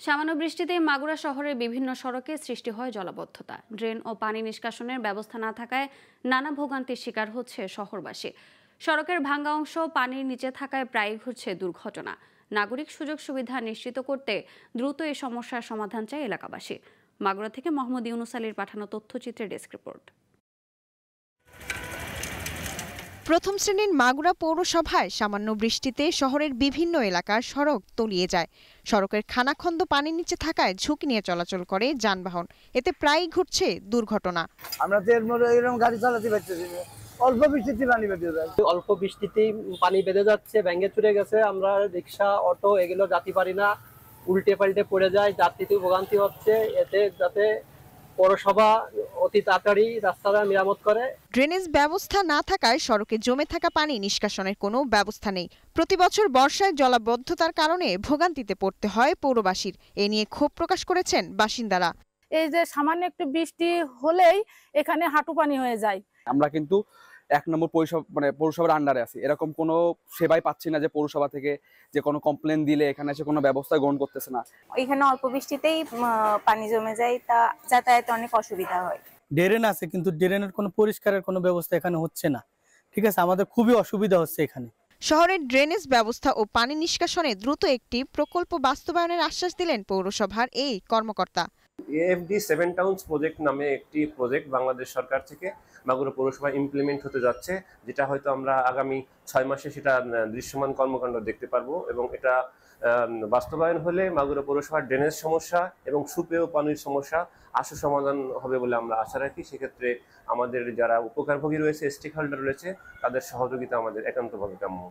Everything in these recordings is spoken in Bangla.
সামান্য বৃষ্টিতেই মাগুরা শহরের বিভিন্ন সড়কে সৃষ্টি হয় জলাবদ্ধতা। ড্রেন ও পানি নিষ্কাশনের ব্যবস্থা না থাকায় নানা ভোগান্তির শিকার হচ্ছে শহরবাসী। সড়কের ভাঙা অংশ পানির নিচে থাকায় প্রায়ই ঘটছে দুর্ঘটনা। নাগরিক সুযোগ সুবিধা নিশ্চিত করতে দ্রুত এই সমস্যার সমাধান চায় এলাকাবাসী। মাগুরা থেকে মোহাম্মদ ইউনুস আলীর পাঠানো তথ্যচিত্রের ডেস্ক রিপোর্ট। প্রথম শ্রেণীর মাগুরা পৌরসভায় সামান্য বৃষ্টিতে শহরের বিভিন্ন এলাকার সড়ক তলিয়ে যায়। সড়কের খানাখন্দ পানির নিচে থাকায় ঝুঁকি নিয়ে চলাচল করে যানবাহন। এতে প্রায়ই ঘটছে দুর্ঘটনা। আমরা তো এরকম গাড়ি চালাতে পারতেছি না, অল্প বৃষ্টিতে পানি বেঁধে যায়। অল্প বৃষ্টিতেই পানি বেঁধে যাচ্ছে, ভেঙে চুরে গেছে। আমরা রিক্সা, অটো এগুলো যাতে পারি না, উল্টে পাল্টে পড়ে যায়, যাত্রীতে ভোগান্তি হচ্ছে। এতে যাতে পৌরসভা অতি তাড়াতাড়ি রাস্তাটা মেরামত করে। ড্রেনেজ ব্যবস্থা না থাকায় সড়কে জমে থাকা পানি নিষ্কাশনের কোনো ব্যবস্থা নেই। প্রতি বছর বর্ষায় জলাবদ্ধতার কারণে ভোগান্তিতে পড়তে হয় পৌরবাসীর। এ নিয়ে ক্ষোভ প্রকাশ করেছেন বাসিন্দারা। এই যে সামান্য একটু বৃষ্টি হলেই এখানে হাঁটু পানি হয়ে যায়। আমরা কিন্তু 1 নম্বর পৌরসভার আন্ডারে আছি, এরকম কোনো সেবাই পাচ্ছি না যে পৌরসভা থেকে যে কোনো কমপ্লেন দিলে এখানে এসে কোনো ব্যবস্থা গ্রহণ করতেছে না। এখানে অল্প বৃষ্টিতেই পানি জমে যায়, তা যাতায়াতে অনেক অসুবিধা হয়। ড্রেন আছে কিন্তু ড্রেনের কোনো পরিষ্কারের কোনো ব্যবস্থা এখানে হচ্ছে না। ঠিক আছে, আমাদের খুবই অসুবিধা হচ্ছে এখানে। শহরের ড্রেনেজ ব্যবস্থা ও পানি নিষ্কাশনে দ্রুত একটি প্রকল্প বাস্তবায়নের আশ্বাস দিলেন পৌরসভার এই কর্মকর্তা। AFD 7 টাউনস প্রজেক্ট নামে একটি প্রজেক্ট বাংলাদেশ সরকার থেকে মাগুরা পৌরসভায় ইমপ্লিমেন্ট হতে যাচ্ছে, যেটা হয়তো আমরা আগামী 6 মাসে সেটা দৃশ্যমান কর্মকাণ্ড দেখতে পারবো। এবং এটা বাস্তবায়ন হলে মাগুরা পৌরসভার ড্রেনেজ সমস্যা এবং সুপেয় পানির সমস্যা আশু সমাধান হবে বলে আমরা আশা রাখি। সেক্ষেত্রে আমাদের যারা উপকারভোগী রয়েছে, স্টেক হোল্ডার রয়েছে, তাদের সহযোগিতা আমাদের একান্তভাবে কাম্য।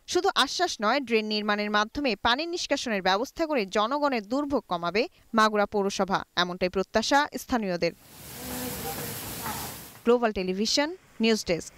শুধু আশ্বাস নয়, ড্রেন নির্মাণের মাধ্যমে পানি নিষ্কাশনের ব্যবস্থা করে জনগণের দুর্ভোগ কমাবে মাগুরা পৌরসভা, এমনটাই প্রত্যাশা স্থানীয়দের। Global television news desk.